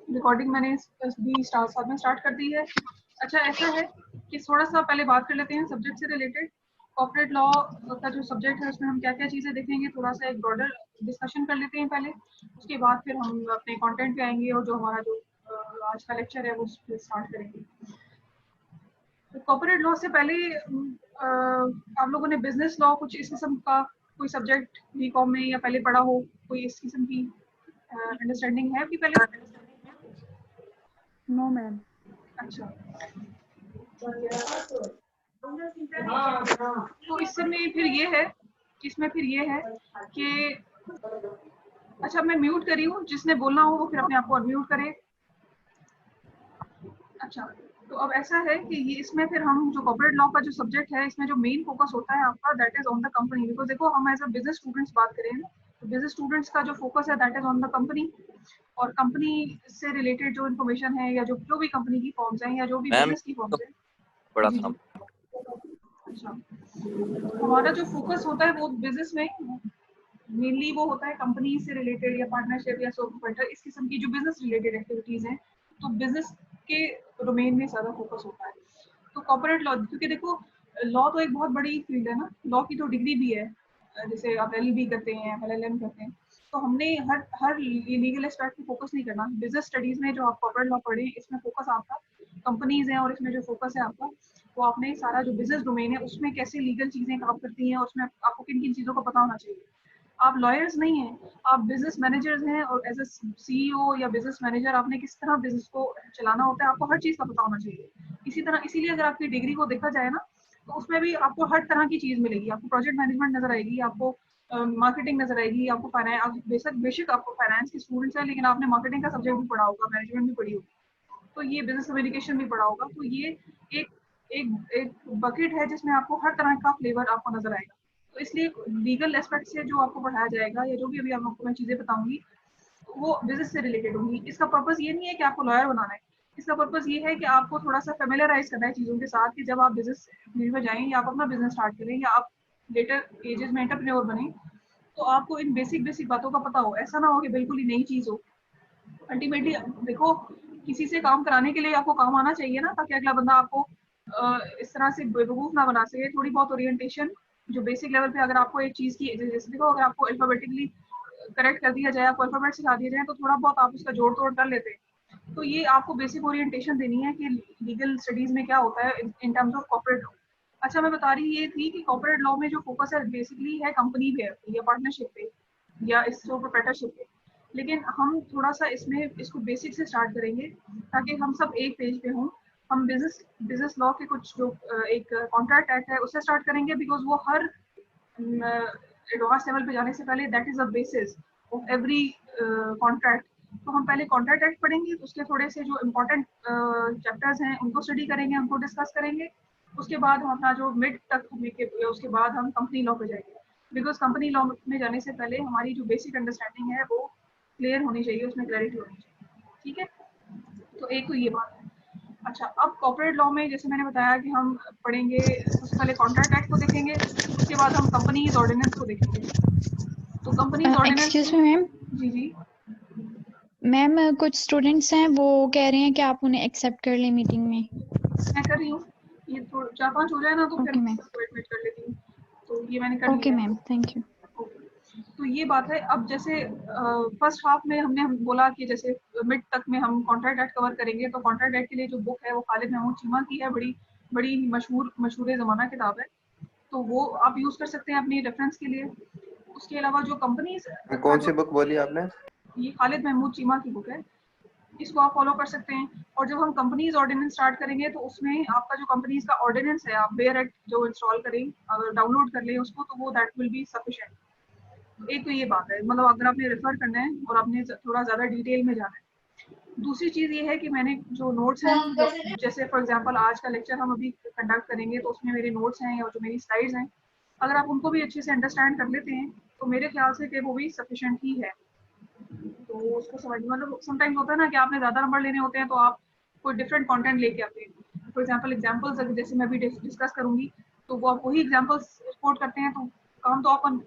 Recording मैंने भी साथ में स्टार्ट कर दी है। अच्छा, ऐसा है कि थोड़ा सा पहले बात कर लेते हैं सब्जेक्ट से रिलेटेड। कॉर्पोरेट लॉ का जो सब्जेक्ट है उसमें हम क्या क्या चीज़ें देखेंगे, थोड़ा सा एक ब्रॉडर डिस्कशन कर लेते हैं पहले। उसके बाद फिर हम अपने कंटेंट पे आएंगे और जो हमारा जो आज का लेक्चर है वो स्टार्ट करेंगे। तो कॉर्पोरेट लॉ से पहले आप लोगों ने बिजनेस लॉ कुछ इस किस्म का कोई सब्जेक्ट बीकॉम में या पहले पढ़ा हो, कोई इस किस्म की अंडरस्टैंडिंग है आपकी पहले? No ma'am. अच्छा, तो इसमें फिर ये है कि अच्छा, मैं म्यूट करी हूँ, जिसने बोलना हो वो फिर अपने आप को अनम्यूट करे। अच्छा, तो अब ऐसा है कि ये इसमें फिर हम जो कॉर्पोरेट लॉ का जो सब्जेक्ट है इसमें जो मेन फोकस होता है आपका that is on the company. Because देखो, हम एज अ बिजनेस स्टूडेंट्स बात करें ना, तो बिजनेस स्टूडेंट्स का जो फोकस है that is on the company. और कंपनी से रिलेटेड जो इन्फॉर्मेशन है या जो भी कंपनी की फॉर्म्स हैं या जो भी मैम बिजनेस की फॉर्म्स है। बड़ा जी था। जी। अच्छा, हमारा जो फोकस होता है वो बिजनेस में मेनली वो होता है कंपनी से रिलेटेड या पार्टनरशिप या सो बेटर इस किस्म की जो बिजनेस रिलेटेड एक्टिविटीज हैं, तो बिजनेस के डोमेन में ज़्यादा फोकस होता है। तो कॉर्पोरेट लॉ, क्योंकि देखो लॉ तो एक बहुत बड़ी फील्ड है ना, लॉ की तो डिग्री भी है। जैसे आप LLB करते हैं, LLM करते हैं, तो हमने हर हर लीगल एस्पेक्ट पे फोकस नहीं करना। बिजनेस स्टडीज में जो आप कॉर्पोरेट लॉ पढ़े इसमें फोकस आपका कंपनीज हैं, और इसमें जो फोकस है आपका वो आपने सारा जो बिजनेस डोमेन है उसमें कैसे लीगल चीजें काम करती हैं, उसमें आपको किन किन चीजों का पता होना चाहिए। आप लॉयर्स नहीं हैं, आप बिजनेस मैनेजर्स हैं, और एज अ CEO या बिजनेस मैनेजर आपने किस तरह बिजनेस को चलाना होता है, आपको हर चीज़ का पता होना चाहिए। इसी तरह इसीलिए अगर आपकी डिग्री को देखा जाए ना, तो उसमें भी आपको हर तरह की चीज़ मिलेगी। आपको प्रोजेक्ट मैनेजमेंट नजर आएगी, आपको मार्केटिंग नजर आएगी, आपको फाइनेंस, बेशक आपको फाइनेंस के स्टूडेंट्स हैं लेकिन आपने मार्केटिंग का सब्जेक्ट भी पढ़ा होगा, मैनेजमेंट भी पढ़ी होगी, तो ये बिजनेस कम्युनिकेशन भी पढ़ा होगा। तो ये एक एक एक बकेट है जिसमें आपको हर तरह का फ्लेवर आपको नजर आएगा। तो इसलिए लीगल एस्पेक्ट से जो आपको पढ़ाया जाएगा या जो भी अभी आपको मैं चीज़ें बताऊंगी वो बिजनेस से रिलेटेड होंगी। इसका पर्पस ये नहीं है कि आपको लॉयर बनाना है, इसका पर्पस ये है कि आपको थोड़ा सा फेमिलियराइज करना है चीज़ों के साथ, कि जब आप बिजनेस फील्ड में जाएं या आप अपना बिजनेस स्टार्ट करें या आप लेटर एजेस में एंटरप्रेन्योर बने, तो आपको इन बेसिक बेसिक बातों का पता हो। ऐसा ना हो कि बिल्कुल ही नई चीज़ हो। अल्टीमेटली देखो, किसी से काम कराने के लिए आपको काम आना चाहिए ना, ताकि अगला बंदा आपको इस तरह से बेवकूफ ना बना सके। थोड़ी बहुत ओरिएंटेशन जो बेसिक लेवल पे अगर आपको एक चीज की, जैसे देखो अगर आपको अल्फाबेटिकली करेक्ट कर दिया जाए, आपको अल्फाबेट सिखा दिए जाए, तो थोड़ा बहुत आप उसका जोड़ तोड़ कर लेते हैं। तो ये आपको बेसिक ओरिएंटेशन देनी है कि लीगल स्टडीज में क्या होता है in terms of corporate law. अच्छा, मैं बता रही ये थी कि कॉर्पोरेट लॉ में जो फोकस है बेसिकली है कंपनी पे या पार्टनरशिप पे या इस प्रोप्राइटरशिप पे। लेकिन हम थोड़ा सा इसमें इसको बेसिक से स्टार्ट करेंगे ताकि हम सब एक पेज पे हों। हम बिजनेस लॉ के कुछ जो एक कॉन्ट्रैक्ट एक्ट है उससे स्टार्ट करेंगे, बिकॉज वो हर एडवांस लेवल पे जाने से पहले that is the basis of every contract. तो हम पहले कॉन्ट्रैक्ट एक्ट पढ़ेंगे, उसके थोड़े से जो इम्पोर्टेंट चैप्टर्स हैं उनको स्टडी करेंगे, उनको डिस्कस करेंगे। उसके बाद हम अपना जो मिड तक उसके बाद हम कंपनी लॉ पे जाएंगे, बिकॉज कंपनी लॉ में जाने से पहले हमारी जो बेसिक अंडरस्टैंडिंग है वो क्लियर होनी चाहिए, उसमें क्लैरिटी होनी चाहिए। ठीक है, तो एक तो ये बात है। अच्छा, अब कॉर्पोरेट लॉ में जैसे मैंने बताया कि हम पढ़ेंगे, सबसे पहले कॉन्ट्रैक्ट एक्ट को देखेंगे, उसके बाद हम कंपनीज ऑर्डिनेंस को देखेंगे। तो companies ordinance excuse me ma'am. जी जी। मैम कुछ स्टूडेंट्स हैं वो कह रहे हैं कि आप उन्हें एक्सेप्ट कर लें मीटिंग में। मैं कर रही हूँ, ये तो 4-5 हो जाए ना तो फिर ओके मैम। सबको एडमिट कर लेती हूँ। तो ये मैंने कर ओके लिया मैम, थैंक यू। है। तो ये बात है। अब जैसे फर्स्ट हाफ में हमने बोला कि जैसे मिड तक में हम कॉन्ट्रैक्ट एक्ट कवर करेंगे, तो कॉन्ट्रैक्ट एक्ट के लिए जो बुक है वो खालिद महमूद चीमा की है, बड़ी बड़ी मशहूर ज़माना किताब है, तो वो आप यूज़ कर सकते हैं अपनी रेफरेंस के लिए। उसके अलावा जो कंपनीज का कौन सी जो, बुक बोली आपने? ये खालिद महमूद चीमा की बुक है, इसको आप फॉलो कर सकते हैं। और जब हम कंपनीज ऑर्डिनेंस स्टार्ट करेंगे तो उसमें आपका जो कंपनीज का ऑर्डिनेंस है, आप बेयर एक्ट जो इंस्टॉल करें, अगर डाउनलोड कर लें उसको, तो वो दैट विल बी सफिशिएंट। एक तो ये बात है, मतलब अगर आपने रेफर करना है और आपने थोड़ा ज़्यादा डिटेल में जाना है। दूसरी चीज़ ये है कि मैंने जो नोट्स हैं, जो जैसे फॉर एग्जांपल आज का लेक्चर हम अभी कंडक्ट करेंगे तो उसमें मेरे नोट्स हैं और जो मेरी स्लाइड्स हैं, अगर आप उनको भी अच्छे से अंडरस्टैंड कर लेते हैं तो मेरे ख्याल से कि वो भी सफिशिएंट ही है। तो उसको समझ, मतलब समटाइम्स होता है ना कि आपने ज़्यादा नंबर लेने होते हैं तो आप कोई डिफरेंट कंटेंट लेके आते हैं। फॉर एग्जांपल्स अगर जैसे मैं भी डिस्कस करूंगी तो वो आप वही एग्जांपल्स कोट करते हैं, तो काम तो अपन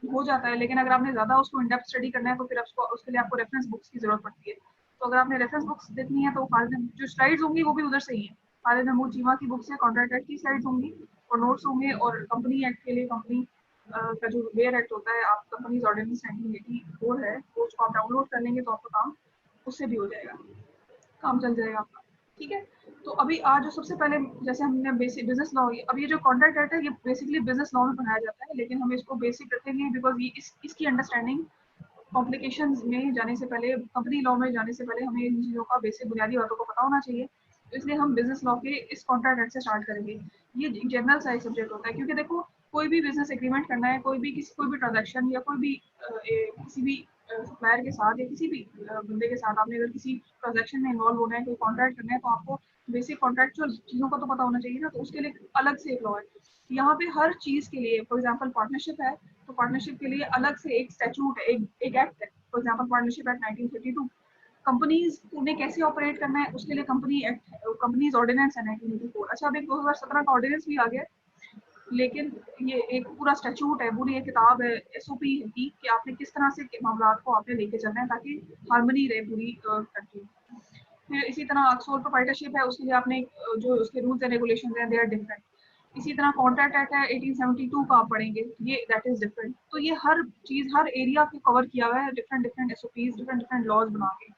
हो जाता है। लेकिन अगर आपने ज़्यादा उसको इन डेप्थ स्टडी करना है तो फिर उसको उसके लिए आपको रेफरेंस बुक्स की ज़रूरत पड़ती है। तो अगर आपने रेफरेंस बुक्स देखनी है तो खालिद, जो स्लाइड्स होंगी वो भी उधर से ही है, खालिद महमूद चीमा की बुक से कॉन्ट्रैक्ट एक्ट की स्लाइड्स होंगी और नोट्स होंगे, और कंपनी एक्ट के लिए कंपनी का जो वेयर एक्ट होता है, आप कंपनीज ऑर्डिनेंस 1984 है, वो उसको आप डाउनलोड कर लेंगे तो आपका काम उससे भी हो जाएगा, काम चल जाएगा आपका। ठीक है, तो अभी आज जो सबसे पहले जैसे हमने बेसिक बिजनेस लॉ, अब ये जो कॉन्ट्रैक्ट एक्ट है ये बेसिकली बिजनेस लॉ में बनाया जाता है, लेकिन हम इसको बेसिक रखेंगे बिकॉज ये इसकी अंडरस्टैंडिंग कॉम्प्लिकेशंस में जाने से पहले, कंपनी लॉ में जाने से पहले हमें इन चीज़ों का बेसिक बुनियादी बातों को पता होना चाहिए। तो इसलिए हम बिजनेस लॉ के इस कॉन्ट्रैक्ट एक्ट से स्टार्ट करेंगे। ये जनरल सा एक सब्जेक्ट होता है, क्योंकि देखो कोई भी बिजनेस एग्रीमेंट करना है, कोई भी ट्रांजैक्शन या कोई भी किसी भी सप्लायर के साथ या किसी भी बंदे के साथ आपने अगर किसी ट्रांजैक्शन में इन्वॉल्व होना है, कोई कॉन्ट्रैक्ट करना है, तो आपको बेसिक कॉन्ट्रैक्चुअल चीज़ों का तो पता होना चाहिए ना, तो उसके लिए अलग से एक लॉ है। यहाँ पे हर चीज़ के लिए, फॉर एग्जाम्पल पार्टनरशिप है, तो पार्टनरशिप के लिए अलग से एक स्टैट्यूट है, एक एक्ट है, for example partnership act 1952। Companies उन्हें कैसे ऑपरेट करना है उसके लिए कंपनी एक्ट, कंपनीज ऑर्डिनेंस है 1984। अच्छा, अब एक 2017 का ऑर्डिनेंस भी आ गया, लेकिन ये एक पूरा स्टैट्यूट है, पूरी एक किताब है, एसओपी है कि आपने किस तरह से मामला को आपने लेके चलना है ताकि हार्मनी रहे पूरी कंट्री। फिर इसी तरह सोल प्रोप्राइटरशिप है, उसके लिए आपने जो उसके रूल्स एंड रेगुलेशंस हैं, दे आर डिफरेंट। इसी तरह कॉन्ट्रैक्ट एक्ट है 1872 का आप पढ़ेंगे, ये दैट इज डिफरेंट। तो ये हर चीज हर एरिया को कवर किया हुआ है, different different SOPs, different different laws बना के।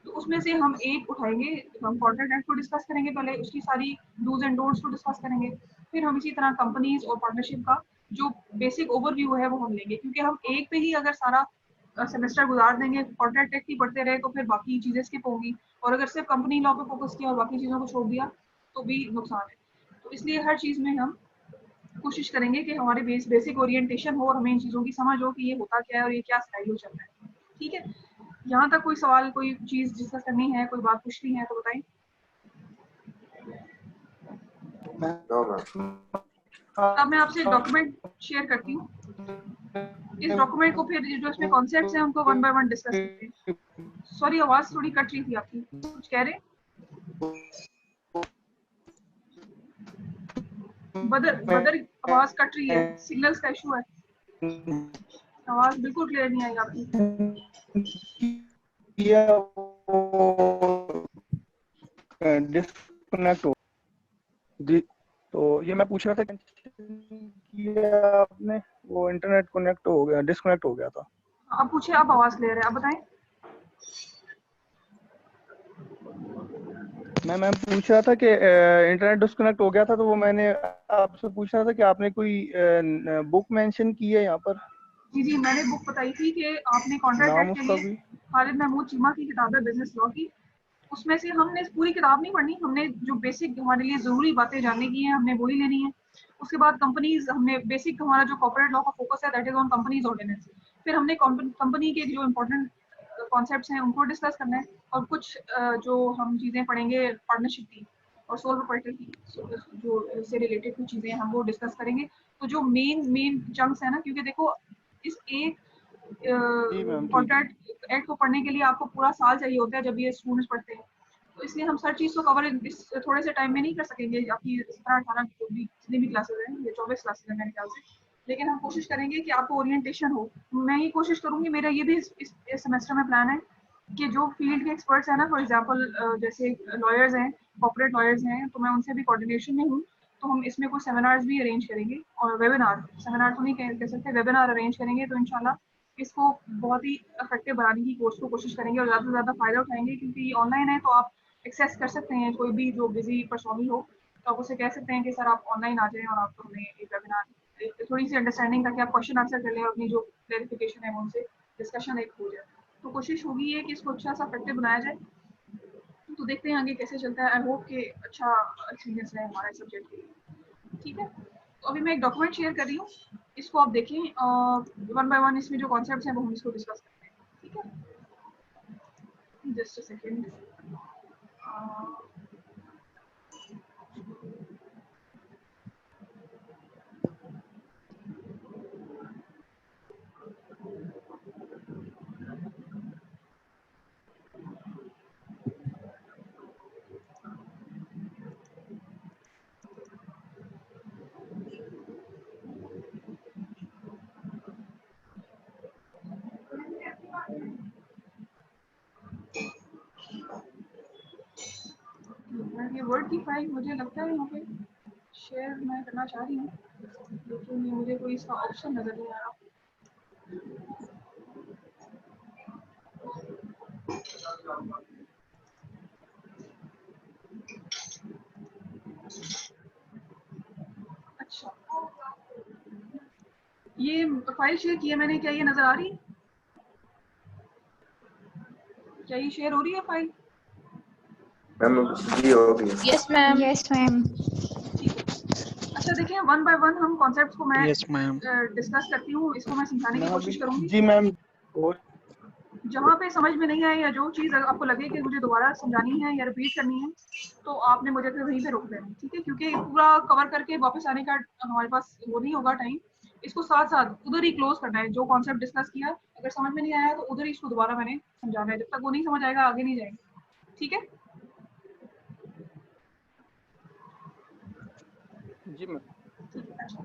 तो उसमें से हम एक उठाएंगे, हम कॉन्ट्रैक्ट एक्ट को डिस्कस करेंगे, पहले उसकी सारी डूज एंड डोंट्स को डिस्कस करेंगे, फिर हम इसी तरह कंपनीज और पार्टनरशिप का जो बेसिक ओवरव्यू है वो हम लेंगे, क्योंकि हम एक पे ही अगर सारा सेमेस्टर गुजार देंगे, कॉन्ट्रैक्ट एक्ट ही पढ़ते रहे, तो फिर बाकी चीजें स्किप होंगी, और अगर सिर्फ कंपनी लॉ पे फोकस किया और बाकी चीजों को छोड़ दिया तो भी नुकसान है। तो इसलिए हर चीज में हम कोशिश करेंगे कि हमारे बेसिक ओरिएंटेशन हो और हमें इन चीज़ों की समझ हो कि ये होता क्या है और ये क्या स्टाइल चल रहा है। ठीक है, यहाँ तक कोई सवाल, कोई चीज़ डिस्कस करनी है, कोई बात पूछनी है तो बताएं। अब मैं आपसे एक डॉक्यूमेंट शेयर करती हूँ, इस डॉक्यूमेंट को फिर जो इसमें कॉन्सेप्ट्स हैं उनको वन बाय वन डिस्कस करते हैं। सॉरी, आवाज़ थोड़ी कट रही थी आपकी, कुछ कह रहे? बदर बदर आवाज़ कट रही है, सिग्नल्स का इशू है, आवाज़ बिल्कुल क्लियर नहीं आई आपकी। डिस्कनेक्ट हो जी। तो ये मैं पूछ रहा था कि आपने वो इंटरनेट कनेक्ट हो गया, डिस्कनेक्ट हो गया था। आप पूछे, आप आवाज़ क्लियर है, आप बताएं। मैं पूछ रहा था कि इंटरनेट डिस्कनेक्ट हो गया था, तो वो मैंने आपसे पूछ रहा था कि आपने कोई बुक मेंशन की है यहाँ पर? जी जी, मैंने बुक बताई थी कि आपने कॉन्ट्रैक्ट नाम एक्ट के उसका लिए भी? खालिद महमूद चीमा की किताब है बिजनेस लॉ की, उसमें से हमने पूरी किताब नहीं पढ़नी, हमने जो बेसिक हमारे लिए ज़रूरी बातें जानने की हैं हमने वही लेनी है। उसके बाद कंपनीज, हमने बेसिक हमारा जो कॉर्पोरेट लॉ का फोकस है that is on companies ordinance. फिर हमने कंपनी के जो इम्पोर्टेंट कॉन्सेप्ट्स हैं उनको डिस्कस करना है, और कुछ जो हम चीज़ें पढ़ेंगे पार्टनरशिप की और सोल प्रोप्राइटर की, जो इससे रिलेटेड कुछ चीज़ें हम वो डिस्कस करेंगे। तो जो मेन मेन चंक्स है ना, क्योंकि देखो इस एक जी मैम, ठीक है। कॉन्ट्रैक्ट एक्ट को पढ़ने के लिए आपको पूरा साल चाहिए होता है जब ये स्टूडेंट्स पढ़ते हैं, तो इसलिए हम हर चीज़ को कवर इस थोड़े से टाइम में नहीं कर सकेंगे। आपकी 17-18 जो भी जितनी भी क्लासेस हैं, ये 24 क्लासेस हैं मेरे ख्याल से, लेकिन हम कोशिश करेंगे कि आपको ओरिएंटेशन हो। मैं ये कोशिश करूंगी, मेरा ये भी इस सेमेस्टर में प्लान है कि जो फील्ड के एक्सपर्ट्स हैं ना, फॉर एग्जांपल जैसे लॉयर्स हैं, कॉर्पोरेट लॉयर्स हैं, तो मैं उनसे भी कोऑर्डिनेशन में हूँ, तो हम इसमें कुछ सेमिनार्स भी अरेंज करेंगे, और वेबिनार, सेमिनार तो नहीं कह सकते, वेबिनार अरेंज करेंगे, तो इंशाल्लाह इसको बहुत ही इफेक्टिव बनाने की कोर्स को कोशिश करेंगे और ज़्यादा से ज़्यादा फ़ायदा उठाएंगे, क्योंकि ये ऑनलाइन है तो आप एक्सेस कर सकते हैं। कोई भी जो बिजी पर्सोनल हो तो आप उसे कह सकते हैं कि सर आप ऑनलाइन आ जाएं और आप हमें एक वेबिनार, थोड़ी सी अंडरस्टैंडिंग ताकि आप क्वेश्चन आंसर कर लें और अपनी जो क्लेरिफिकेशन है वो उनसे डिस्कशन एक हो जाए। तो कोशिश होगी ये कि इसको अच्छा सा इफेक्टिव बनाया जाए। तो देखते हैं आगे कैसे चलता है। आई होप कि अच्छा एक्सपीरियंस है हमारे सब्जेक्ट के लिए। ठीक है, तो अभी मैं एक डॉक्यूमेंट शेयर कर रही हूँ, इसको आप देखें, वन बाय वन इसमें जो कॉन्सेप्ट्स हैं वो हम इसको डिस्कस करते हैं। ठीक है, जस्ट अ सेकेंड। ये वर्ड की फाइल मुझे लगता है यहाँ पे शेयर मैं करना चाह रही हूँ, लेकिन मुझे कोई इसका ऑप्शन नजर नहीं आ रहा। अच्छा, ये फाइल शेयर की है मैंने, क्या ये नजर आ रही है? क्या ये शेयर हो रही है फाइल? मैम जी हो गई। Yes ma'am. Yes ma'am. ठीक है, अच्छा देखिए वन बाय वन हम कॉन्सेप्ट्स को मैं यस मैम। डिस्कस करती हूँ, इसको मैं समझाने की कोशिश करूंगी। जी मैम। जहाँ पे समझ में नहीं आए या जो चीज़ आपको लगे कि मुझे दोबारा समझानी है या रिपीट करनी है, तो आपने मुझे फिर वहीं पे रोक देना, ठीक है? क्योंकि पूरा कवर करके वापस आने का हमारे पास वो नहीं होगा टाइम। इसको साथ साथ उधर ही क्लोज करना है, जो कॉन्सेप्ट डिस्कस किया अगर समझ में नहीं आया तो उधर ही इसको दोबारा मैंने समझाना है, जब तक वो नहीं समझ आएगा आगे नहीं जाएंगे, ठीक है? जी मैम। ठीक है, अच्छा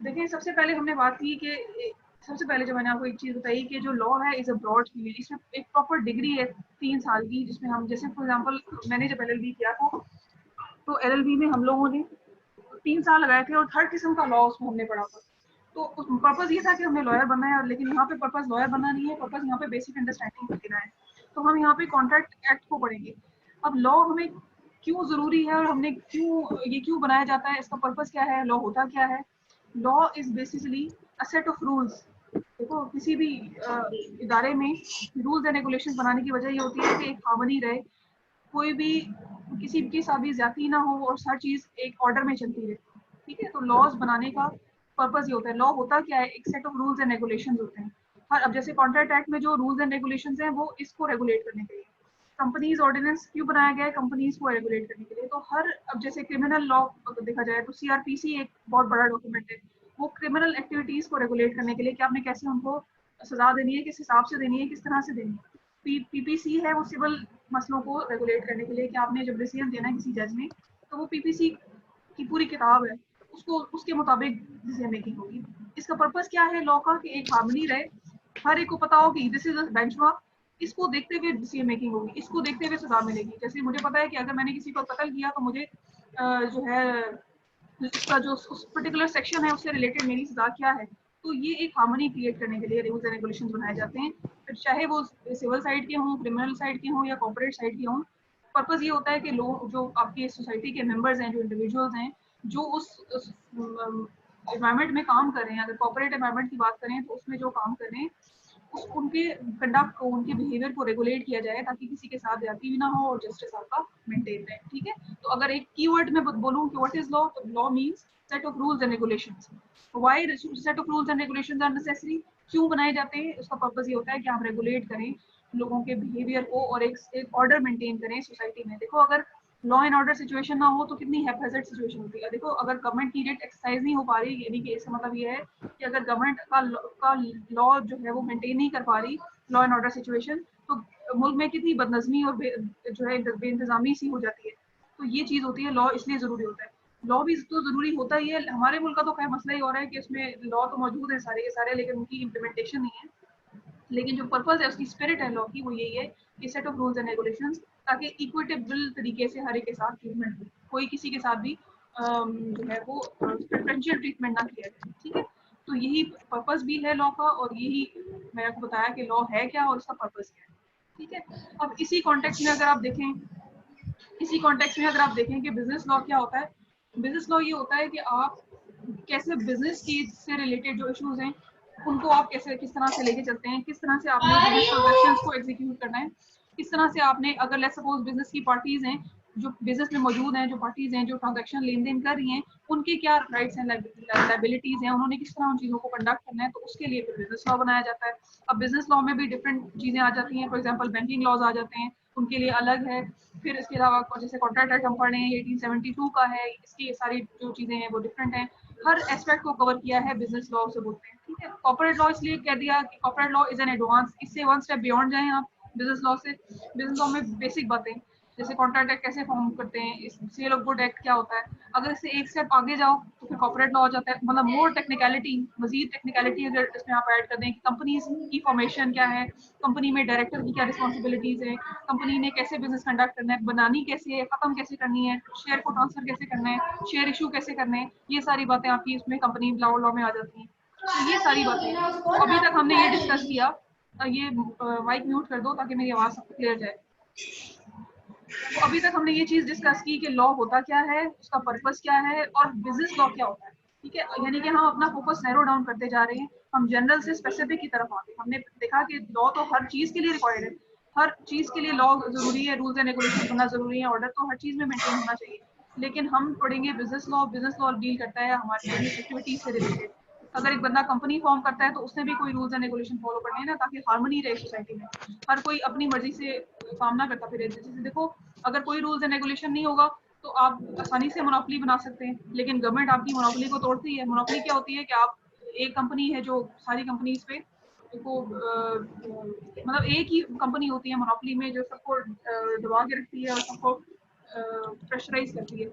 देखिए सबसे पहले हमने बात की कि सबसे पहले जो मैंने आपको एक चीज बताई कि जो लॉ है इज अ ब्रॉड फील्ड, इसमें एक प्रॉपर डिग्री है 3 साल की, जिसमें हम जैसे फॉर एग्जांपल मैंने जब एलएलबी किया था तो एलएलबी में हम लोगों ने 3 साल लगाए थे और हर किस्म का लॉ उसमें हमने पढ़ा था। तो पर्पज ये था कि हमने लॉयर बनना है, लेकिन यहाँ पे पर्पज लॉयर बनना नहीं है, पर्पज यहाँ पे बेसिक अंडरस्टैंडिंग देना है। तो हम यहाँ पे कॉन्ट्रैक्ट एक्ट को पढ़ेंगे। अब लॉ हमें क्यों जरूरी है और हमने क्यों बनाया जाता है, इसका पर्पज क्या है, लॉ होता क्या है? Law is basically a set of rules. देखो किसी भी इदारे में रूल्स एंड रेगुलेशन बनाने की वजह ये होती है कि एक हार्मनी रहे, कोई भी किसी के साथ भी ज्यादती ना हो और हर चीज एक ऑर्डर में चलती रहे, ठीक है? तो लॉज बनाने का पर्पज ये होता है। लॉ होता क्या है? एक set of rules and regulations होते हैं। हर अब जैसे कॉन्ट्रैक्ट एक्ट में जो रूल्स एंड रेगुलेशंस हैं वो इसको रेगुलेट करने के लिए। कंपनीज ऑर्डिनेंस क्यों बनाया गया है? कंपनीज को रेगुलेट करने के लिए। तो हर अब जैसे क्रिमिनल लॉ अगर देखा जाए तो सीआरपीसी एक बहुत बड़ा डॉक्यूमेंट है, वो क्रिमिनल एक्टिविटीज को रेगुलेट करने के लिए कि आपने कैसे उनको सजा देनी है, किस हिसाब से देनी है, किस तरह से देनी है। पीपीसी है वो सिविल मसलों को रेगुलेट करने के लिए कि आपने जब डिसीजन देना है किसी जज ने तो वो पीपीसी की पूरी किताब है, उसको उसके मुताबिक डिसीजन मेकिंग होगी। इसका पर्पस क्या है लॉ का? कि एक हार्मनी रहे, हर एक को पता हो कि दिस इज अ बेंचमार्क, इसको देखते हुए डिसीजन मेकिंग होगी, इसको देखते हुए सजा मिलेगी। जैसे मुझे पता है कि अगर मैंने किसी को कत्ल किया तो मुझे जो है उसका जो उस पर्टिकुलर सेक्शन है उससे रिलेटेड मेरी सजा क्या है। तो ये एक हार्मनी क्रिएट करने के लिए रूल्स एंड रेगुलेशंस बनाए जाते हैं, फिर चाहे वो सिविल साइड के हों, क्रिमिनल साइड के हों या कॉर्पोरेट साइड के हों। पर्पस ये होता है कि लोग जो आपके सोसाइटी के मेंबर्स हैं, जो इंडिविजुअल्स हैं, जो उस एनवायरनमेंट में काम कर रहे हैं, अगर कॉर्पोरेट एनवायरनमेंट की बात करें तो उसमें जो काम कर रहे हैं उनके कंडक्ट को, उनके बिहेवियर को रेगुलेट किया जाए ताकि किसी के साथ ज्यादती भी ना हो और जस्टिस आपका मेंटेन रहे, ठीक है? तो अगर एक कीवर्ड में बोलूं कि व्हाट इज लॉ, तो law means set of rules and regulations. Why set of rules and regulations are necessary? क्यों बनाए जाते हैं? उसका पर्पस ये होता है कि आप रेगुलेट करें लोगों के बिहेवियर को और एक ऑर्डर मेंटेन करें सोसाइटी में। देखो अगर लॉ एंड ऑर्डर सिचुएशन ना हो तो कितनी हैफेजर्ड सिचुएशन होती है। देखो अगर गवर्नमेंट की रेट एक्सरसाइज नहीं हो पा रही, यानी कि इसका मतलब ये है कि अगर गवर्नमेंट का लॉ जो है वो मेंटेन नहीं कर पा रही, लॉ एंड ऑर्डर सिचुएशन, तो मुल्क में कितनी बदनज़मी और जो है बेइंतजामी सी हो जाती है। तो ये चीज़ होती है, लॉ इसलिए ज़रूरी होता है। लॉ भी तो ज़रूरी होता ही है, हमारे मुल्क का तो खैर मसला ही हो रहा है कि उसमें लॉ तो मौजूद है सारे के सारे, लेकिन उनकी इम्प्लीमेंटेशन नहीं है। लेकिन जो पर्पस है, उसकी स्पिरिट है लॉ की, वो यही है कि set of rules and regulations, ताकि इक्विटेबल तरीके से हर एक के साथ ट्रीटमेंट हो, कोई किसी के साथ भी जो है वो प्रेफरेंशियल ट्रीटमेंट ना किया जाए, ठीक है? तो यही पर्पस भी है लॉ का, और यही मैंने आपको बताया कि लॉ है क्या और उसका पर्पस क्या है, ठीक है? अब इसी कॉन्टेक्स्ट में अगर आप देखें, कि बिजनेस लॉ क्या होता है। बिजनेस लॉ ये होता है कि आप कैसे बिजनेस की से रिलेटेड जो इश्यूज हैं उनको आप कैसे किस तरह से लेके चलते हैं, किस तरह से आपने बिजनेस ट्रांजैक्शंस को एग्जीक्यूट करना है, किस तरह से आपने, अगर लेट्स सपोज बिजनेस की पार्टीज हैं जो बिजनेस में मौजूद हैं, जो पार्टीज हैं जो ट्रांजैक्शन लेन देन कर रही हैं, उनके क्या राइट्स एंड लाइबिलिटीज हैं, उन्होंने किस तरह उन चीज़ों को कंडक्ट करना है, तो उसके लिए फिर बिजनेस लॉ बनाया जाता है। अब बिजनेस लॉ में भी डिफरेंट चीज़ें आ जाती हैं, फॉर एग्जाम्पल बैंकिंग लॉज आ जाते हैं, उनके लिए अलग है। फिर इसके अलावा जैसे कॉन्ट्रैक्ट एक्ट हम पढ़ रहे हैं 1872 का है, इसकी सारी जो चीज़ें हैं वो डिफरेंट हैं। हर एस्पेक्ट को कवर किया है बिजनेस लॉ से बोलते हैं, ठीक है? कॉर्पोरेट लॉ इसलिए कह दिया कि corporate law is an advance, इससे वन स्टेप बियॉन्ड जाएं आप बिजनेस लॉ से। बिजनेस लॉ में बेसिक बातें, जैसे कॉन्ट्रैक्ट एक्ट कैसे फॉर्म करते हैं, सेल ऑफ गुड एक्ट क्या होता है। अगर इससे एक स्टेप आगे जाओ तो फिर कॉर्पोरेट लॉ हो जाता है, मतलब मोर टेक्निकलिटी, मजीद टेक्निकलिटी अगर इसमें आप ऐड कर दें कि कंपनी की फॉर्मेशन क्या है, कंपनी में डायरेक्टर की क्या रिस्पॉन्सिबिलिटीज है, कंपनी ने कैसे बिजनेस कंडक्ट करना है, बनानी कैसे है, खत्म कैसे करनी है, शेयर को ट्रांसफर कैसे करना है, शेयर इशू कैसे करने हैं, ये सारी बातें आपकी इसमें कंपनी लॉ में आ जाती हैं। तो ये सारी बातें, तो अभी तक हमने ये डिस्कस किया। ये माइक म्यूट कर दो ताकि मेरी आवाज सब क्लियर जाए। तो अभी तक हमने ये चीज डिस्कस की कि लॉ होता क्या है, उसका पर्पस क्या है, और बिजनेस लॉ क्या होता है। ठीक है, यानी कि हम अपना फोकस नैरो डाउन करते जा रहे हैं, हम जनरल से स्पेसिफिक की तरफ आते हैं। हमने देखा कि लॉ तो हर चीज के लिए रिक्वायर्ड है, हर चीज के लिए लॉ जरूरी है, रूल्स एंड रेगुलेशन बनना जरूरी है, ऑर्डर तो हर चीज में मेंटेन होना चाहिए। लेकिन हम पढ़ेंगे business law. Business law deal करता है हमारी बिजनेस एक्टिविटीज से रिलेटेड। अगर एक बंदा कंपनी फॉर्म करता है तो उसने भी कोई रूल्स एंड रेगुलेशन फॉलो करने हैं ना, ताकि हार्मनी रहे सोसाइटी में, हर कोई अपनी मर्जी से काम ना करता फिरे। जैसे देखो, अगर कोई रूल्स एंड रेगुलेशन नहीं होगा तो आप आसानी से मोनोपोली बना सकते हैं, लेकिन गवर्नमेंट आपकी मोनोपोली को तोड़ती है। मोनोपोली क्या होती है कि आप एक कंपनी है जो सारी कंपनीज पे को मतलब एक ही कंपनी होती है मोनोपोली में जो सबको दबा के रखती है और सबको प्रेशराइज करती है।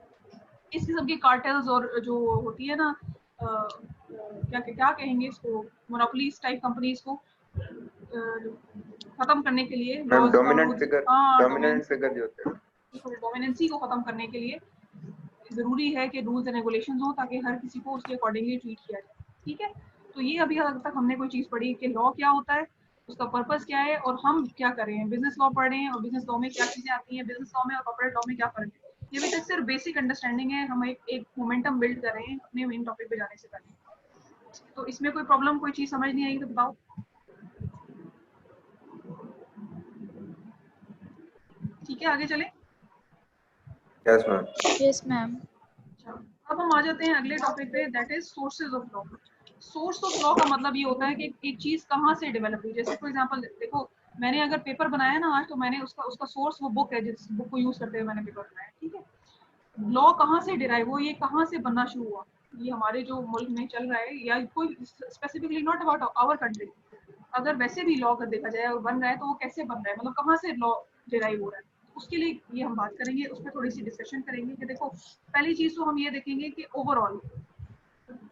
इस किस्म के कार्टेल्स और जो होती है ना, क्या क्या कहेंगे इसको, मोनोपोलीज टाइप कंपनीज को खत्म करने के लिए मैम लॉज और रूल्स, हाँ डोमिनेंट फिगर जो होते हैं। डोमिनेंसी को खत्म करने के लिए जरूरी है कि रूल्स एंड रेगुलेशंस हो, ताकि हर किसी को उसके अकॉर्डिंगली ट्रीट किया जाए। ठीक है, तो ये अभी तक हमने कोई चीज पढ़ी कि लॉ क्या होता है, उसका पर्पस क्या है, और हम क्या कर रहे हैं। बिजनेस लॉ पढ़ रहे हैं और बिजनेस लॉ में क्या चीजें आती हैं, बिजनेस लॉ में और कॉर्पोरेट लॉ में क्या फर्क है। ये अभी तक सिर्फ बेसिक अंडरस्टैंडिंग है, हम एक मोमेंटम बिल्ड कर रहे हैं अपने मेन टॉपिक पे जाने से पहले। तो इसमें कोई प्रॉब्लम, कोई चीज समझ नहीं आई तो बताओ। ठीक है, आगे चले। Yes ma'am. Yes ma'am. अब हम आ जाते हैं अगले टॉपिक पे, that is sources of law. Source of law का मतलब ये होता है कि एक चीज कहाँ से डेवलप हुई। जैसे फॉर एग्जांपल देखो, मैंने अगर पेपर बनाया ना आज, तो मैंने उसका सोर्स वो बुक है, जिस बुक को यूज करते हुए मैंने पेपर बनाया। ठीक है, लॉ कहाँ से डिराइव हुआ, ये कहाँ से बनना शुरू हुआ, ये हमारे जो मुल्क में चल रहा है, या कोई specifically not about our country, अगर वैसे भी लॉ कर देखा जाए और बन रहा है तो वो कैसे बन रहा है, मतलब कहाँ से लॉ डिराइव हो रहा है। उसके लिए ये हम बात करेंगे, उस पर थोड़ी सी डिस्कशन करेंगे कि देखो, पहली चीज तो हम ये देखेंगे कि ओवरऑल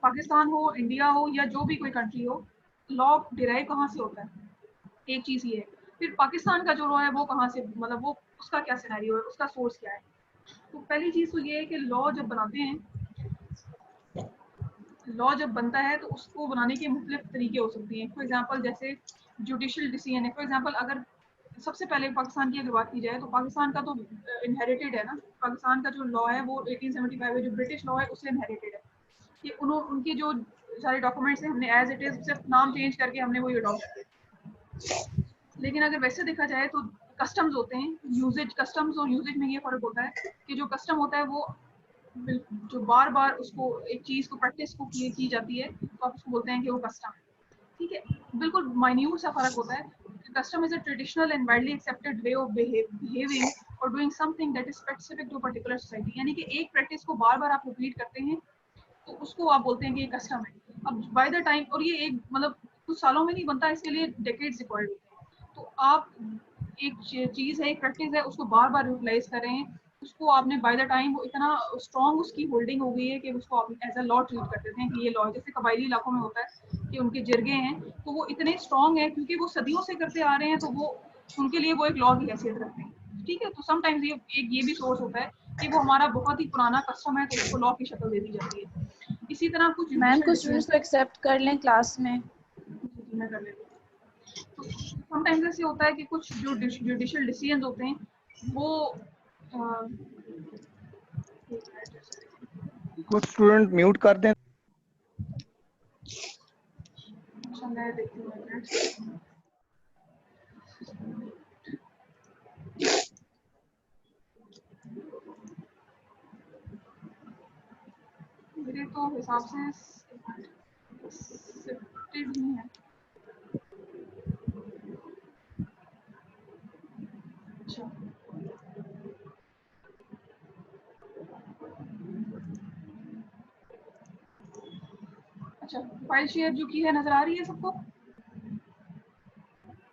पाकिस्तान हो, इंडिया हो, या जो भी कोई कंट्री हो, लॉ डिराइव कहाँ से होता है, एक चीज ये है। फिर पाकिस्तान का जो लॉ है वो कहाँ से, मतलब वो उसका क्या सिनेरियो है, उसका सोर्स क्या है। तो पहली चीज तो ये है कि लॉ जब बनाते हैं, लॉ जब बनता है तो उसको बनाने के मुख्तलिफ तरीके हो सकते हैं। फॉर एग्जाम्पल जैसे जुडिशियल डिसीजन है। फॉर एग्जाम्पल अगर सबसे पहले पाकिस्तान की अगर बात की जाए तो पाकिस्तान का तो इनहेरिटेड है ना, पाकिस्तान का जो लॉ है वो 1875 है, जो ब्रिटिश लॉ है उससे इनहेरिटेड है। कि उनके जो सारे डॉक्यूमेंट्स हैं हमने एज इट इज सिर्फ नाम चेंज करके हमने वही अडॉप्ट किया। लेकिन अगर वैसे देखा जाए तो कस्टम्स होते हैं, यूजेज, कस्टम्स और यूजेज में ये फर्क होता है कि जो कस्टम होता है वो जो बार बार उसको एक चीज को प्रैक्टिस को की जाती है तो आप उसको बोलते हैं कि वो कस्टम है। ठीक है, बिल्कुल माइन्यूट सा फर्क होता है। Custom is a traditional and widely accepted way of behaving और doing something that is specific to particular society. यानी कि एक प्रैक्टिस को बार बार आप रिपीट करते हैं तो उसको आप बोलते हैं कि ये कस्टम है। अब बाय द टाइम, और ये एक मतलब कुछ सालों में नहीं बनता, इसके लिए डेकेड्स रिक्वायर्ड होते हैं। तो आप एक चीज है, एक प्रैक्टिस है, उसको बार बार यूटिलाइज कर रहे हैं, उसको आपने बाय द टाइम वो इतना स्ट्रॉन्ग उसकी होल्डिंग हो गई है कि उसको आप एज अ लॉ ट्रीट कर देते हैं कि ये लॉ है। जैसे कबायली इलाकों में होता है कि उनके जिरगे हैं तो वो इतने स्ट्रॉन्ग है क्योंकि वो सदियों से करते आ रहे हैं, तो वो उनके लिए वो एक लॉ की हैसियत रखते हैं। ठीक है, तो समटाइम्स ये भी सोर्स होता है कि वो हमारा बहुत ही पुराना कस्टम है तो उसको लॉ की शक्ल दे दी जाती है। इसी तरह कुछ मैम judicial कुछ स्टूडेंट्स तो एक्सेप्ट कर लें क्लास में। जी, मैं कर लेती हूँ। तो समटाइम्स ऐसे होता है कि कुछ जो जुडिशियल डिसीजंस होते हैं वो कुछ स्टूडेंट म्यूट कर दें। अच्छा मैं देखती हूँ एक मिनट। मेरे तो हिसाब से शिफ्टेड नहीं है। अच्छा, अच्छा फाइल शेयर जो की है नजर आ रही है सबको?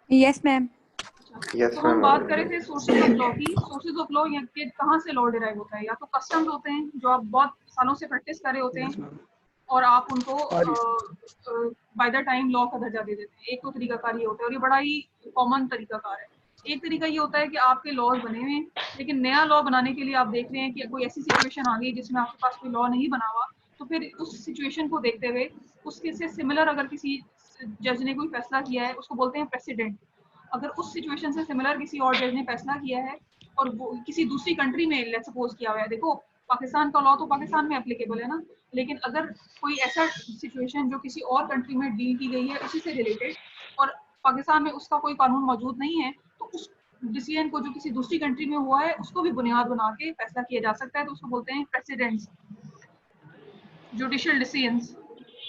Yes ma'am. अच्छा, Yes, तो हम ma'am. बात करें थे सोर्सेज ऑफ लॉ की। सोर्सेज ऑफ लॉ या के कहाँ से लॉ डिराइव होता है, या तो कस्टम्स होते हैं जो आप बहुत सालों से प्रैक्टिस कर रहे होते यस हैं मैम। और आप उनको हाँ जी। बाय द टाइम लॉ का दर्जा दे देते हैं। एक तो तरीकाकार ये होता है और ये बड़ा ही कॉमन तरीकाकार है। एक तरीका ये होता है कि आपके लॉज बने हुए हैं, लेकिन नया लॉ बनाने के लिए आप देख रहे हैं कि कोई ऐसी सिचुएशन आ गई जिसमें आपके पास कोई लॉ नहीं बना हुआ, तो फिर उस सिचुएशन को देखते हुए उसके से सिमिलर अगर किसी जज ने कोई फैसला किया है, उसको बोलते हैं प्रेसिडेंट। अगर उस सिचुएशन से सिमिलर किसी और जज ने फैसला किया है और वो किसी दूसरी कंट्री में लेट्स सपोज किया हुआ है, देखो पाकिस्तान का लॉ तो पाकिस्तान में एप्लीकेबल है ना, लेकिन अगर कोई ऐसा सिचुएशन जो किसी और कंट्री में डील की गई है उसी से रिलेटेड और पाकिस्तान में उसका कोई कानून मौजूद नहीं है, तो उस डिसीजन को जो किसी दूसरी कंट्री में हुआ है उसको भी बुनियाद बना के फैसला किया जा सकता है, तो उसको बोलते हैं प्रेसिडेंट्स, जुडिशियल डिसीजंस।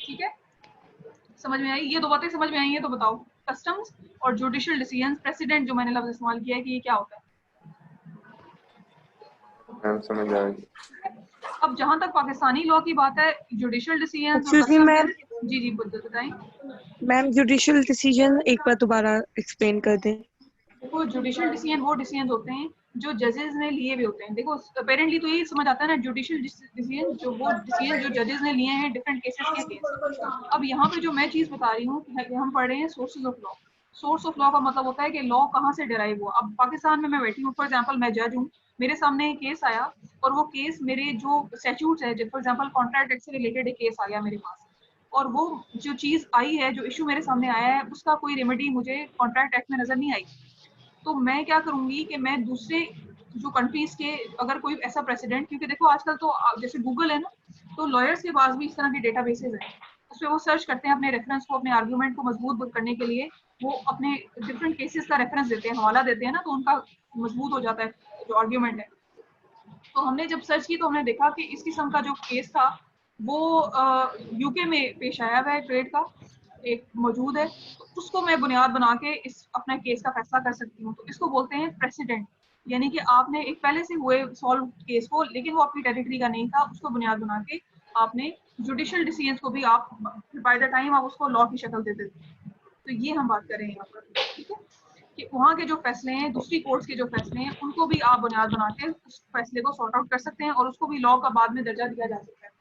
ठीक है, समझ में आई? ये दो बातें समझ में आई है तो बताओ, कस्टम्स और जुडिशियल डिसीजंस। प्रेसिडेंट जो मैंने लफ्ज इस्तेमाल किया है कि ये क्या होता है? मैम समझ आ गई. अब जहां तक पाकिस्तानी लॉ की बात है, जुडिशियल डिसीजंस और एक्सक्यूज मी कस्टम्स मैम, जी जी बताएं। मैम जुडिशियल डिसीजन एक बार दोबारा एक्सप्लेन कर दें। देखो जुडिशियल डिसीजन वो डिसीजन होते हैं जो जजेस ने लिए हुए होते हैं। देखो अपेरेंटली तो यही समझ आता है ना, जुडिशियल डिसीजन जो वो डिसीजन जो जजेस ने लिए हैं डिफरेंट केसेस के अगेंस्ट। अब यहाँ पे जो मैं चीज बता रही हूँ कि हम पढ़ रहे हैं sources of law. Source of law का मतलब होता है कि लॉ कहाँ से डिराइव हुआ। अब पाकिस्तान में मैं बैठी हूँ, फॉर एग्जाम्पल मैं जज हूँ, मेरे सामने एक केस आया और वो केस मेरे जो स्टैट्यूट्स है, फॉर एग्जाम्पल कॉन्ट्रैक्ट एक्ट से रिलेटेड एक केस आ गया मेरे पास, और वो जो चीज आई है, जो इशू मेरे सामने आया है, उसका कोई रेमेडी मुझे कॉन्ट्रैक्ट एक्ट में नजर नहीं आई। तो मैं क्या करूंगी कि मैं दूसरे जो कंट्रीज के अगर कोई ऐसा प्रेसिडेंट, क्योंकि देखो आजकल तो जैसे गूगल है ना, तो लॉयर्स के पास भी इस तरह के डेटाबेसेस हैं, उसपे वो सर्च करते हैं अपने रेफरेंस को, अपने आर्गुमेंट को मजबूत करने के लिए। वो अपने डिफरेंट केसेस का रेफरेंस देते हैं, हवाला देते हैं ना, तो उनका मजबूत हो जाता है जो आर्ग्यूमेंट है। तो हमने जब सर्च की तो हमने देखा कि इस किस्म का जो केस था वो यूके में पेश आया हुआ है, ट्रेड का एक मौजूद है, तो उसको मैं बुनियाद बना के इस अपने केस का फैसला कर सकती हूँ। तो इसको बोलते हैं प्रेसिडेंट, यानी कि आपने एक पहले से हुए सॉल्व केस को, लेकिन वो आपकी टेरिटरी का नहीं था, उसको बुनियाद बना के आपने जुडिशियल डिसीजन को भी आप बाय द टाइम आप उसको लॉ की शक्ल दे देते हैं। तो ये हम बात कर रहे हैं यहाँ पर, ठीक है, कि वहाँ के जो फैसले हैं, दूसरी कोर्ट्स के जो फैसले हैं, उनको भी आप बुनियाद बना के उस फैसले को सॉर्ट आउट कर सकते हैं और उसको भी लॉ का बाद में दर्जा दिया जा सकता है।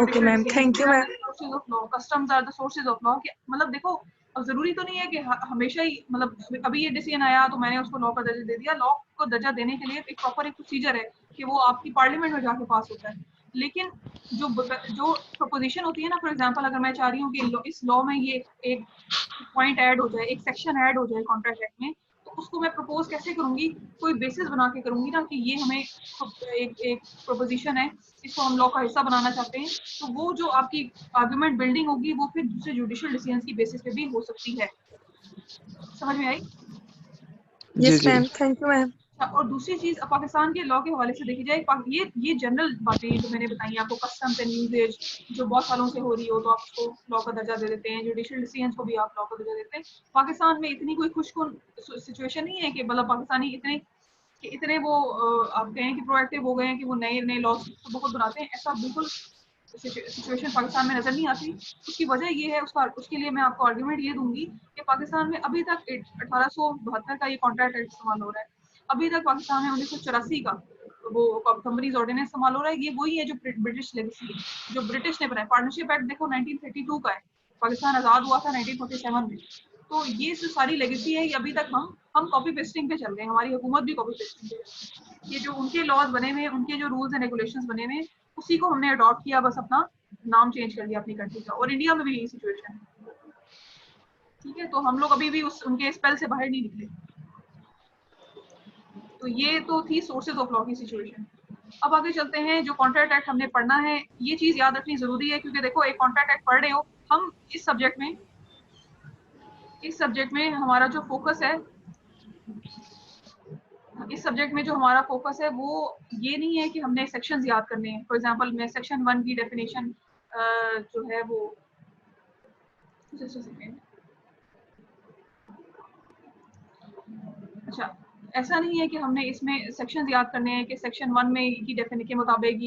Okay ma'am, thank you ma'am. Sources of law, customs are the sources of law. मतलब देखो, अब जरूरी तो नहीं है कि हमेशा ही, मतलब अभी ये डिसीजन आया तो मैंने उसको लॉ का दर्जा दे दिया। लॉ को दर्जा देने के लिए एक प्रॉपर एक प्रोसीजर है कि वो आपकी पार्लियामेंट में जाके पास होता है। लेकिन जो प्रपोजिशन होती है ना, फॉर एग्जांपल अगर मैं चाह रही हूँ कि इस लॉ में ये एक पॉइंट ऐड हो जाए, एक सेक्शन ऐड हो जाए कॉन्ट्रैक्ट एक्ट में, तो उसको मैं प्रपोज कैसे करूंगी? कोई बेसिस बना के करूंगी ना कि ये हमें एक प्रोपोजिशन है, इसको हम लॉ का हिस्सा बनाना चाहते हैं। तो वो जो आपकी आर्गुमेंट बिल्डिंग होगी वो फिर दूसरे जुडिशियल डिसीजन की बेसिस पे भी हो सकती है। समझ में आई? Yes ma'am, thank you ma'am. और दूसरी चीज, अब पाकिस्तान के लॉ के हवाले से देखी जाए, ये जनरल बातें जो मैंने बताई आपको, कस्टम्स एंड यूजेज जो बहुत सालों से हो रही हो तो आप उसको लॉ का दर्जा दे देते हैं, जुडिशियल डिसीजन को भी आप लॉ का दर्जा देते हैं। पाकिस्तान में इतनी कोई खुशकुन सिचुएशन नहीं है कि मतलब पाकिस्तानी इतने वो आप कहें कि प्रोएक्टिव हो गए हैं कि वो नए नए लॉज बहुत बनाते हैं, ऐसा बिल्कुल सिचुएशन पाकिस्तान में नजर नहीं आती। उसकी वजह ये है, उसके लिए मैं आपको आर्ग्यूमेंट ये दूंगी कि पाकिस्तान में अभी तक 1872 का ये कॉन्ट्रैक्ट एक्ट इस्तेमाल हो रहा है। अभी तक पाकिस्तान में 1984 का वो कंपनीज ऑर्डिनेंस इस्तेमाल हो रहा है। ये वही है जो ब्रिटिश लेगेसी है, जो ब्रिटिश ने बनाया। पार्टनरशिप एक्ट देखो 1932 का है, पाकिस्तान आजाद हुआ था 1947 में। तो ये जो सारी लेगेसी है, ये अभी तक हम कॉपी पेस्टिंग पे चल रहे हैं, हमारी हुकूमत भी कॉपी पेस्टिंग पे है। ये जो उनके लॉज बने हुए, उनके जो रूल्स एंड रेगुलेशंस बने हुए, उसी को हमने अडॉप्ट किया, बस अपना नाम चेंज कर दिया अपनी कंट्री का। और इंडिया में भी यही सिचुएशन है, ठीक है। तो हम लोग अभी भी उनके स्पेल से बाहर नहीं निकले। तो ये तो थी सोर्सेज ऑफ लॉ की सिचुएशन। अब आगे चलते हैं, जो कॉन्ट्रैक्ट एक्ट हमने पढ़ना है, ये चीज याद रखनी जरूरी है, क्योंकि देखो एक कॉन्ट्रैक्ट एक्ट पढ़ रहे हो, हम इस सब्जेक्ट में हमारा जो फोकस है, इस सब्जेक्ट में जो हमारा फोकस है वो ये नहीं है कि हमने सेक्शंस याद करने हैं। फॉर एग्जांपल मैं सेक्शन 1 की डेफिनेशन जो है वो, अच्छा, ऐसा नहीं है कि हमने इसमें सेक्शंस याद करने हैं कि सेक्शन 1 में की डेफिनेशन के मुताबिक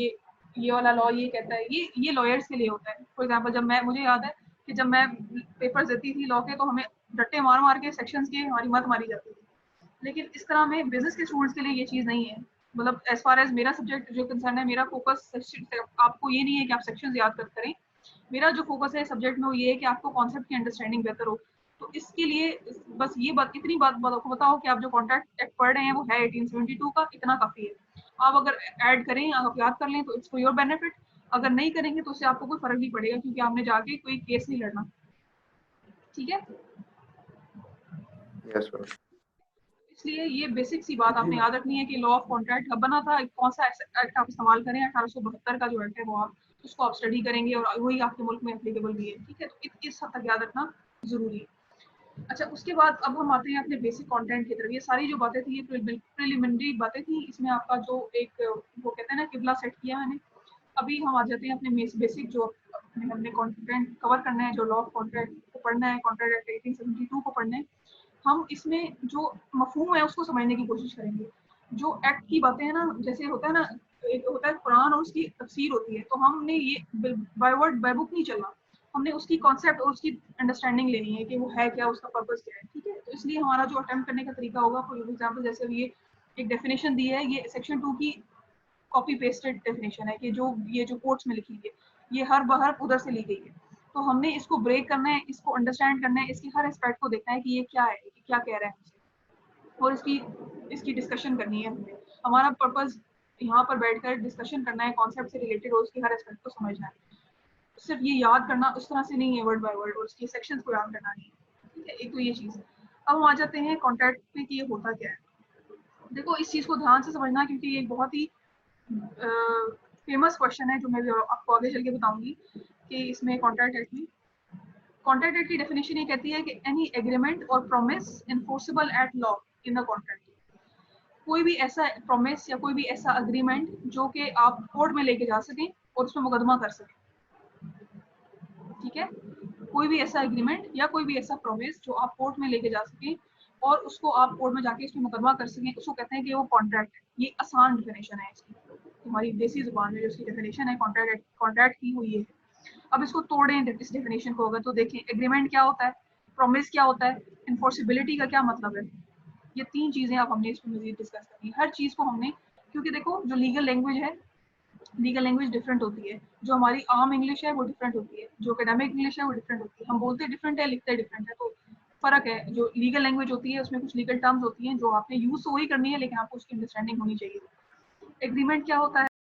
ये वाला लॉ ये कहता है। ये लॉयर्स के लिए होता है। फॉर एग्जांपल मुझे याद है कि जब मैं पेपर्स देती थी लॉ के, तो हमें रट्टे मार मार के सेक्शंस के हमारी मत मारी जाती थी, लेकिन इस तरह में बिजनेस के स्टूडेंट्स के लिए ये चीज़ नहीं है। मतलब एज फार एज मेरा सब्जेक्ट जो कंसर्न है, मेरा फोकस आपको ये नहीं है कि आप सेक्शंस याद कर करें। मेरा जो फोकस है सब्जेक्ट में वो ये है कि आपको कॉन्सेप्ट की अंडरस्टैंडिंग बेहतर हो। तो इसके लिए बस ये बात, इतनी बात आपको बताओ कि आप जो कॉन्ट्रैक्ट एक्ट पढ़ रहे हैं वो है 1872 का, इतना काफ़ी है। आप अगर ऐड करें, आप याद कर लें तो इट्स फॉर योर बेनिफिट। अगर नहीं करेंगे तो उससे आपको कोई फर्क नहीं पड़ेगा, क्योंकि आपने जाके कोई केस नहीं लड़ना। ठीक है, यस मैम। इसलिए ये बेसिक सी बात जी आपने मैम। याद रखनी है कि लॉ ऑफ कॉन्ट्रैक्ट कब बना था, कौन सा एक्ट आप इस्तेमाल करें। 1872 का जो एक्ट है वो आप उसको आप स्टडी करेंगे और वही आपके मुल्क में एप्लीकेबल भी है। ठीक है, तो इस हद तक याद रखना जरूरी है। अच्छा, उसके बाद अब हम आते हैं अपने बेसिक कंटेंट की तरफ। ये सारी जो बातें थी ये प्रिलिमिनरी बातें थी। इसमें आपका जो एक वो कहते हैं ना किबला सेट किया मैंने। अभी हम आ जाते हैं अपने बेसिक जो हमने कंटेंट कवर करना है, जो लॉ ऑफ कॉन्ट्रैक्ट को पढ़ना है, कॉन्ट्रैक्ट एक्ट 1872 को पढ़ना है। हम इसमें जो मफहूम है उसको समझने की कोशिश करेंगे। जो एक्ट की बातें हैं ना, जैसे होता है ना, एक होता है कुरान और उसकी तफसीर होती है, तो हमने ये बाय वर्ड बाय बुक नहीं चलना। हमने उसकी कॉन्सेप्ट और उसकी अंडरस्टैंडिंग लेनी है कि वो है क्या, उसका पर्पस क्या है। ठीक है, तो इसलिए हमारा जो अटेम्प्ट करने का तरीका होगा, फॉर एग्जाम्पल जैसे ये एक डेफिनेशन दी है, ये सेक्शन 2 की कॉपी पेस्टेड डेफिनेशन है कि जो ये जो कोर्ट्स में लिखी है ये हर बार उधर से ली गई है। तो हमने इसको ब्रेक करना है, इसको अंडरस्टैंड करना है, इसके हर एस्पेक्ट को देखना है कि ये क्या है, ये क्या कह रहा है, और इसकी डिस्कशन करनी है। हमने हमारा पर्पस यहाँ पर बैठकर डिस्कशन करना है, कॉन्सेप्ट से रिलेटेड और उसके हर एस्पेक्ट को समझना है। सिर्फ ये याद करना उस तरह से नहीं है वर्ड बाय वर्ड, और उसके सेक्शंस को याद करना नहीं है। ठीक है, एक तो ये चीज़। अब हम आ जाते हैं कॉन्ट्रैक्ट पे कि ये होता क्या है। देखो, इस चीज़ को ध्यान से समझना, क्योंकि ये बहुत ही फेमस क्वेश्चन है जो मैं आपको आगे चल के बताऊंगी कि इसमें कॉन्ट्रैक्ट एक्ट में कॉन्ट्रैक्ट एक्ट की डेफिनेशन ये कहती है कि एनी एग्रीमेंट और promise enforceable at law in the contract. कोई भी ऐसा प्रॉमिस या कोई भी ऐसा अग्रीमेंट जो कि आप कोर्ट में लेके जा सकें और उसमें मुकदमा कर सकें। ठीक है, कोई भी ऐसा एग्रीमेंट या कोई भी ऐसा प्रॉमिस जो आप कोर्ट में लेके जा सकें और उसको आप कोर्ट में जाके उसमें मुकदमा कर सकें, उसको कहते हैं कि वो कॉन्ट्रैक्ट है। ये आसान डेफिनेशन है इसकी, हमारी देसी जुबान में जो इसकी डेफिनेशन है कॉन्ट्रैक्ट की हुई है। अब इसको तोड़ें इस डेफिनेशन को अगर, तो देखें एग्रीमेंट क्या होता है, प्रॉमिस क्या होता है, इन्फोर्सिबिलिटी का क्या मतलब है। ये तीन चीजें अब हमने इसमें मजीद डिस्कस करनी है। हर चीज को हमने, क्योंकि देखो जो लीगल लैंग्वेज है, लीगल लैंग्वेज डिफरेंट होती है। जो हमारी आम इंग्लिश है वो डिफरेंट होती है, जो एकेडमिक इंग्लिश है वो डिफरेंट होती है। हम बोलते डिफरेंट है, लिखते डिफरेंट है, तो फर्क है। जो लीगल लैंग्वेज होती है उसमें कुछ लीगल टर्म्स होती हैं जो आपने यूज तो वही करनी है, लेकिन आपको उसकी अंडरस्टैंडिंग होनी चाहिए। एग्रीमेंट क्या होता